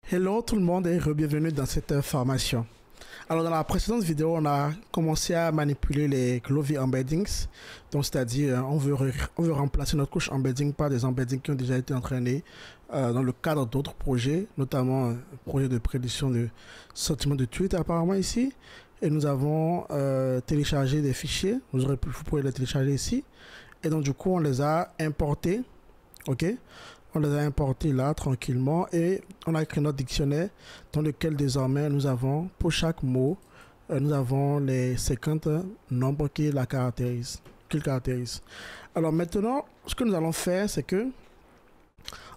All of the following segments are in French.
Hello tout le monde et bienvenue dans cette formation. Alors dans la précédente vidéo, on a commencé à manipuler les Glovy embeddings. Donc c'est-à-dire on veut remplacer notre couche embedding par des embeddings qui ont déjà été entraînés dans le cadre d'autres projets, notamment un projet de prédiction de sentiment de tweet apparemment ici. Et nous avons téléchargé des fichiers, vous pouvez les télécharger ici. Et donc du coup on les a importés, ok? On les a importés là tranquillement et on a écrit notre dictionnaire dans lequel désormais nous avons pour chaque mot nous avons les 50 nombres qui la caractérisent, Alors maintenant ce que nous allons faire c'est que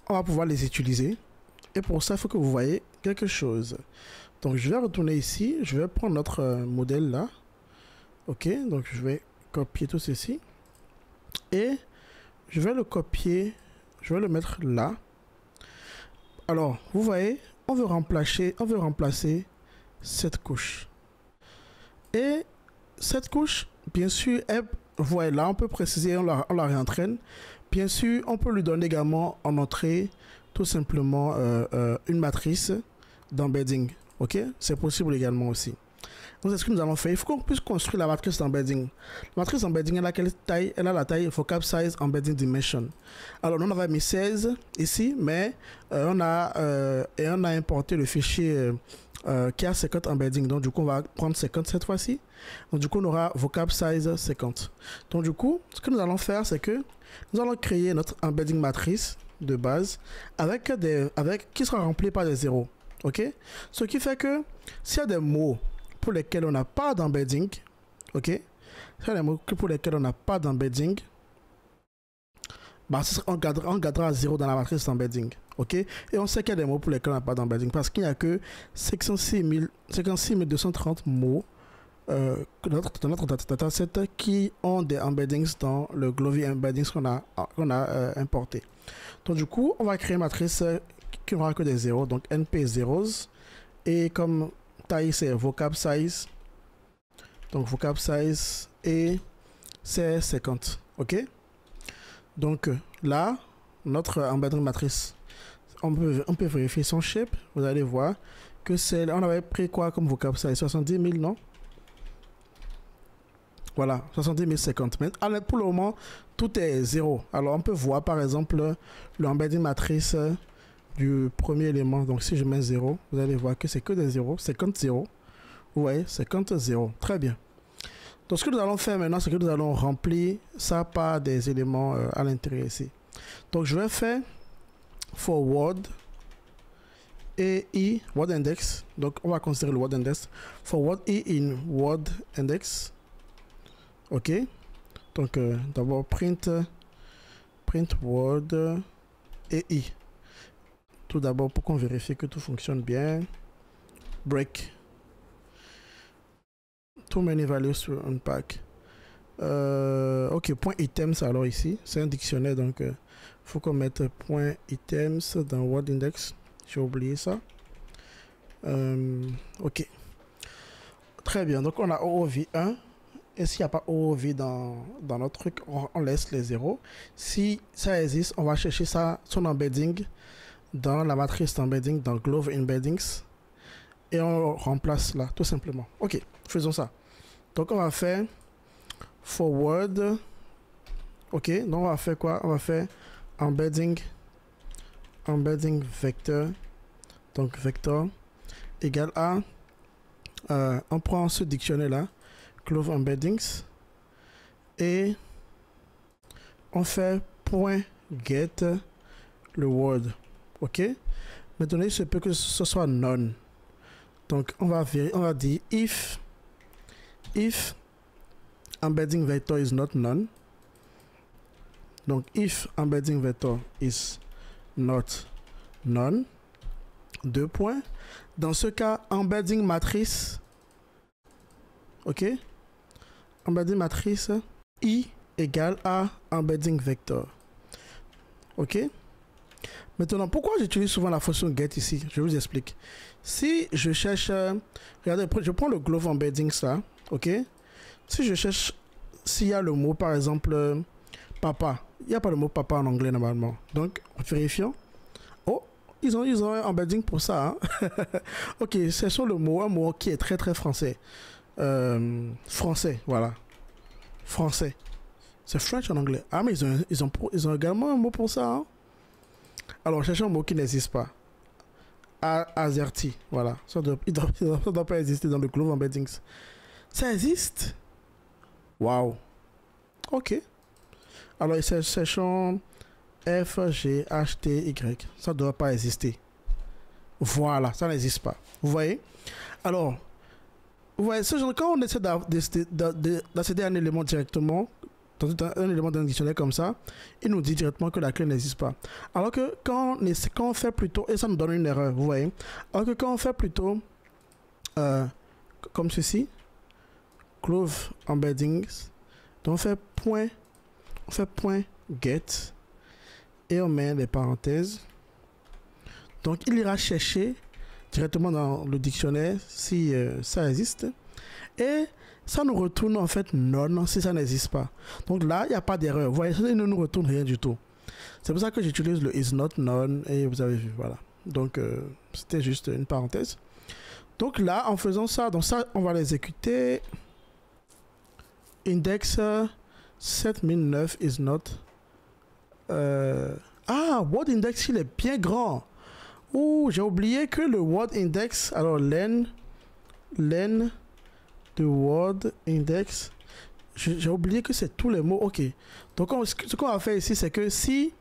on va pouvoir les utiliser et pour ça il faut que vous voyez quelque chose. Donc je vais retourner ici, je vais prendre notre modèle là, ok, donc je vais copier tout ceci et je vais le copier. Je vais le mettre là. Alors, vous voyez, on veut remplacer cette couche. Et cette couche, bien sûr, vous voyez là, on peut préciser, on la réentraîne. Bien sûr, on peut lui donner également en entrée tout simplement une matrice d'embedding. Ok, c'est possible également aussi. Donc c'est ce que nous allons faire. Il faut qu'on puisse construire la matrice d'embedding. La matrice d'embedding, elle a quelle taille? Elle a la taille vocab size embedding dimension. Alors nous on avait mis 16 ici, mais on a importé le fichier qui a 50 embedding. Donc du coup on va prendre 50 cette fois-ci. Donc du coup on aura vocab size 50. Donc du coup ce que nous allons faire c'est que nous allons créer notre embedding matrice de base qui sera remplie par des zéros. Ok, ce qui fait que s'il y a des mots pour lesquels on n'a pas d'embedding, ok, s'il y a des mots pour lesquels on n'a pas d'embedding, bah, on gardera 0 dans la matrice d'embedding, ok, et on sait qu'il y a des mots pour lesquels on n'a pas d'embedding parce qu'il n'y a que 56 230 mots dans notre dataset qui ont des embeddings dans le Glovy embeddings qu'on a importé. Donc du coup, on va créer une matrice qui n'aura que des zéros, donc np zeros, et comme taille c'est vocab size, donc vocab size et c'est 50, ok. Donc là notre embedding matrice, on peut vérifier son shape. Vous allez voir que c'est, on avait pris quoi comme vocab size? 70 000, non? Voilà, 70 000 50. Mais pour le moment tout est 0. Alors on peut voir par exemple l'embedding matrice du premier élément. Donc si je mets 0, vous allez voir que c'est que des 0, 50 0. Vous voyez, 50 0. Très bien. Donc ce que nous allons faire maintenant, c'est que nous allons remplir ça par des éléments à l'intérieur ici. Donc je vais faire forward et i word index. Donc on va considérer le word index. Forward i in word index. Ok. Donc d'abord print word et i. Tout d'abord pour qu'on vérifie que tout fonctionne bien. Break. Too many values to unpack. Ok, point items alors ici. C'est un dictionnaire donc faut qu'on mette point items dans word index. J'ai oublié ça. Ok. Très bien. Donc on a OOV1. Et s'il n'y a pas OOV dans notre truc, on laisse les zéros. Si ça existe, on va chercher son embedding dans la matrice d'embedding, dans Glovy embeddings, et on remplace là, tout simplement. Ok, faisons ça. Donc on va faire forward. Ok, donc on va faire quoi? On va faire embedding vector. Donc vector égale à on prend ce dictionnaire là, Glovy embeddings, et on fait point get le word. Ok, maintenant il se peut que ce soit none. Donc on va dire if embedding vector is not none. Donc if embedding vector is not none, deux points. Dans ce cas, embedding matrice, ok, embedding matrice i égale à embedding vector. Ok. Maintenant, pourquoi j'utilise souvent la fonction get ici? Je vous explique. Si je cherche, regardez, je prends le Glovy embeddings là, ok. Si je cherche, s'il y a le mot par exemple papa, il n'y a pas le mot papa en anglais normalement. Donc, vérifions. Oh, ils ont un embedding pour ça. Hein. Ok, c'est sur le mot, un mot qui est très très français. Français, voilà. Français. C'est French en anglais. Ah, mais ils ont également un mot pour ça. Hein. Alors, cherchez un mot qui n'existe pas. Azerty, voilà. Ça doit pas exister dans le Glove Embeddings. Ça existe? Waouh. Ok. Alors, cherchons F, G, H, T, Y. Ça ne doit pas exister. Voilà, ça n'existe pas. Vous voyez? Alors, vous voyez, quand on essaie d'accéder à un élément directement, dans un élément d'un dictionnaire comme ça, il nous dit directement que la clé n'existe pas. Alors que quand on fait plutôt, et ça nous donne une erreur, vous voyez, alors que quand on fait plutôt comme ceci, Glove Embeddings, donc on fait point get et on met les parenthèses. Donc il ira chercher directement dans le dictionnaire si ça existe et ça nous retourne en fait non si ça n'existe pas. Donc là, il n'y a pas d'erreur. Vous voyez, ça ne nous retourne rien du tout. C'est pour ça que j'utilise le is not none et vous avez vu, voilà. Donc c'était juste une parenthèse. Donc là, en faisant ça, donc ça, on va l'exécuter. Index 7009 is not. Word index, il est bien grand. Ouh, j'ai oublié que le word index, alors len de word index, j'ai oublié que c'est tous les mots. Ok, donc ce qu'on va faire ici, c'est que si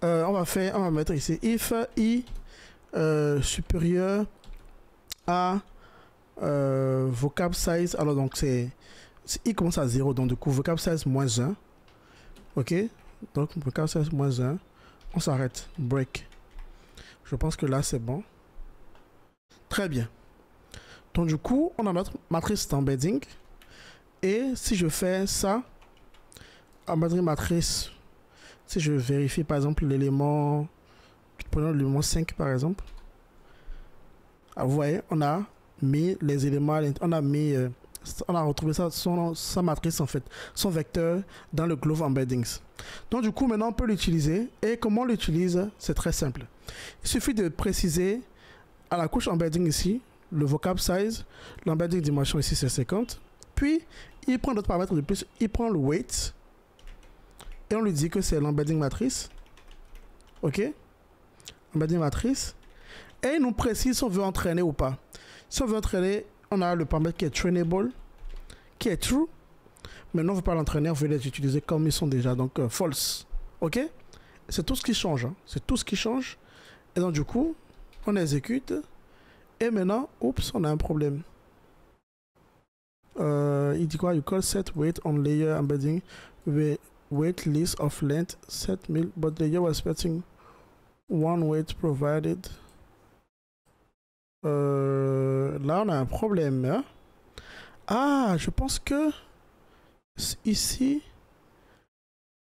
on va mettre ici if i supérieur à vocab size, alors donc c'est i commence à 0, donc du coup vocab size moins 1. Ok, donc vocab size moins 1, on s'arrête, break. Je pense que là c'est bon. Très bien. Donc du coup, on a notre matrice d'embedding. Et si je fais ça, embedding matrice, si je vérifie par exemple l'élément, prenons l'élément 5 par exemple. Vous voyez, on a mis les éléments, on a retrouvé sa matrice en fait, son vecteur dans le Glove Embeddings. Donc du coup, maintenant on peut l'utiliser. Et comment on l'utilise? C'est très simple. Il suffit de préciser à la couche embedding ici, le vocab size, l'embedding dimension ici c'est 50. Puis, il prend d'autres paramètres de plus, il prend le weight. Et on lui dit que c'est l'embedding matrice. Ok? Embedding matrice. Et il nous précise si on veut entraîner ou pas. Si on veut entraîner, on a le paramètre qui est trainable, qui est true. Maintenant, on ne veut pas l'entraîner, on veut les utiliser comme ils sont déjà, donc false. Ok? C'est tout ce qui change. Hein. C'est tout ce qui change. Et donc, du coup, on exécute. Et maintenant, oups, on a un problème. Il dit quoi? You call set weight on layer embedding with weight list of length 7000, but the layer was expecting one weight provided. Là, on a un problème. Hein? Ah, je pense que ici,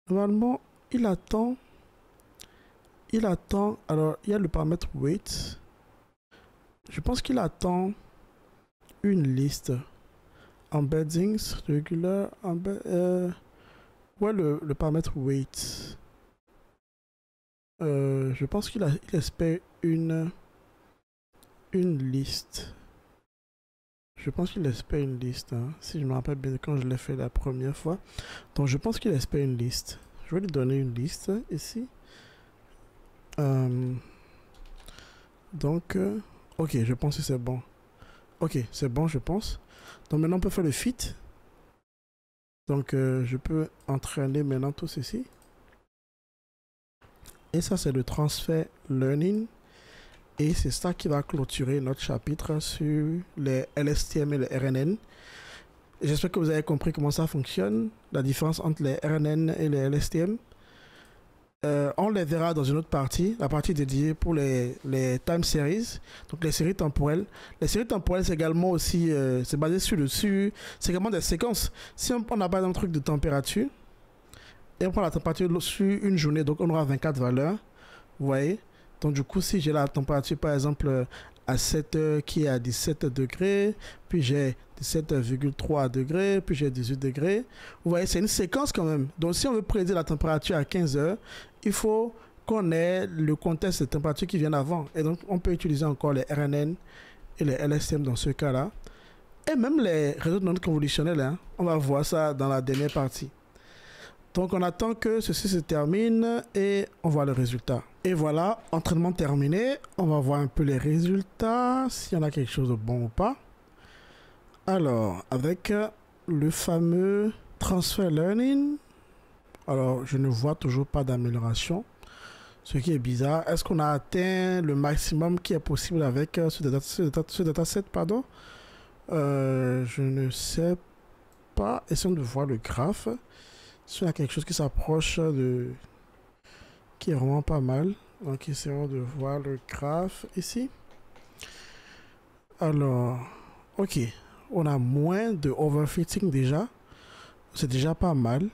normalement, il attend. Alors, il y a le paramètre weight. Je pense qu'il attend une liste. Embeddings, regular, ouais, le paramètre weight. Je pense qu'il espère une liste. Je pense qu'il espère une liste, hein, si je me rappelle bien quand je l'ai fait la première fois. Donc je pense qu'il espère une liste. Je vais lui donner une liste ici. Donc, ok, je pense que c'est bon. Ok, c'est bon, je pense. Donc maintenant on peut faire le fit. Donc je peux entraîner maintenant tout ceci. Et ça c'est le transfer learning. Et c'est ça qui va clôturer notre chapitre sur les LSTM et les RNN. J'espère que vous avez compris comment ça fonctionne, la différence entre les RNN et les LSTM. On les verra dans une autre partie, la partie dédiée pour les time series, donc les séries temporelles. Les séries temporelles, c'est également aussi, c'est basé sur c'est également des séquences. Si on n'a pas un truc de température, et on prend la température sur une journée, donc on aura 24 valeurs, vous voyez. Donc du coup, si j'ai la température par exemple à 7 heures qui est à 17 degrés, puis j'ai 17,3 degrés, puis j'ai 18 degrés. Vous voyez, c'est une séquence quand même. Donc si on veut prédire la température à 15 heures, il faut connaît le contexte de température qui vient avant. Et donc, on peut utiliser encore les RNN et les LSTM dans ce cas-là. Et même les réseaux non convolutionnels, hein, on va voir ça dans la dernière partie. Donc, on attend que ceci se termine et on voit le résultat. Et voilà, entraînement terminé. On va voir un peu les résultats, s'il y en a quelque chose de bon ou pas. Alors, avec le fameux Transfer Learning, alors je ne vois toujours pas d'amélioration, ce qui est bizarre. Est-ce qu'on a atteint le maximum qui est possible avec ce dataset, pardon? Je ne sais pas. Essayons de voir le graphe. S'il y a quelque chose qui s'approche de... qui est vraiment pas mal. Donc essayons de voir le graphe ici. Alors, ok. On a moins de overfitting déjà. C'est déjà pas mal.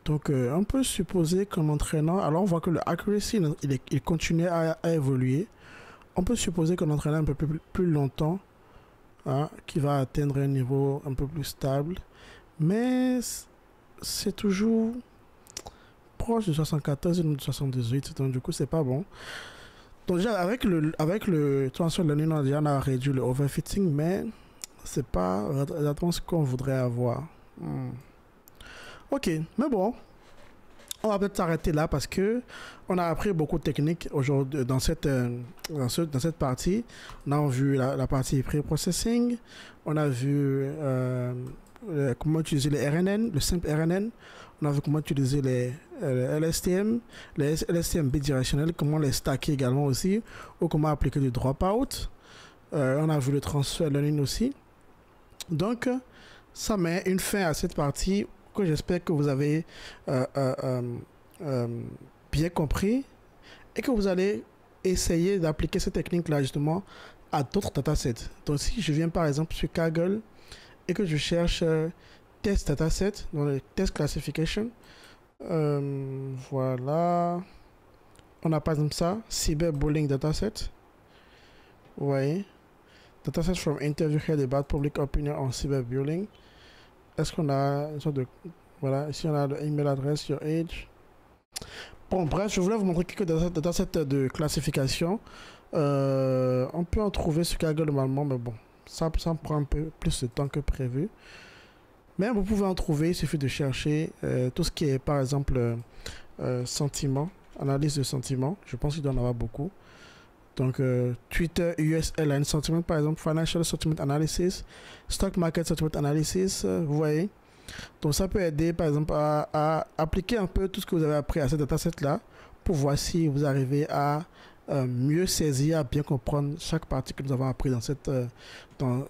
Donc on peut supposer qu'en entraînant... Alors on voit que le accuracy, il continue à évoluer. On peut supposer qu'en entraînant un peu plus longtemps, hein, qu'il va atteindre un niveau un peu plus stable. Mais c'est toujours proche de 74 et de 78. Donc du coup c'est pas bon. Donc déjà avec le transfer learning, on a réduit le overfitting, mais c'est pas exactement ce qu'on voudrait avoir. Ok, mais bon, on va peut-être s'arrêter là parce que on a appris beaucoup de techniques aujourd'hui dans cette partie. On a vu la partie pre-processing, on a vu comment utiliser les RNN, le simple RNN, on a vu comment utiliser les LSTM bidirectionnels, comment les stacker également aussi, ou comment appliquer du dropout. On a vu le transfer learning aussi. Donc, ça met une fin à cette partie que j'espère que vous avez bien compris et que vous allez essayer d'appliquer cette technique-là justement à d'autres datasets. Donc, si je viens par exemple sur Kaggle et que je cherche test dataset dans le test classification, voilà, on a par exemple ça, cyberbullying dataset. Vous voyez, dataset from interview held about public opinion on cyberbullying. Est-ce qu'on a une sorte de... Voilà, ici on a l'email adresse, your age. Bon, bref, je voulais vous montrer quelques datasets de classification. On peut en trouver sur Kaggle normalement, mais bon, ça prend un peu plus de temps que prévu. Mais vous pouvez en trouver, il suffit de chercher tout ce qui est, par exemple, sentiment, analyse de sentiment. Je pense qu'il doit en avoir beaucoup. Donc, Twitter US Airlines Sentiment, par exemple, Financial Sentiment Analysis, Stock Market Sentiment Analysis, vous voyez. Donc, ça peut aider, par exemple, à appliquer un peu tout ce que vous avez appris à ce dataset-là pour voir si vous arrivez à mieux saisir, à bien comprendre chaque partie que nous avons appris dans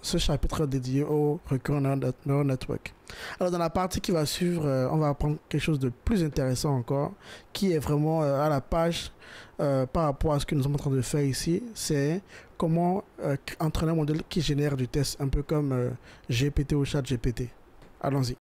ce chapitre dédié au Recurrent Neural Network. Alors, dans la partie qui va suivre, on va apprendre quelque chose de plus intéressant encore, qui est vraiment à la page par rapport à ce que nous sommes en train de faire ici. C'est comment entraîner un modèle qui génère du test, un peu comme GPT ou ChatGPT. Allons-y.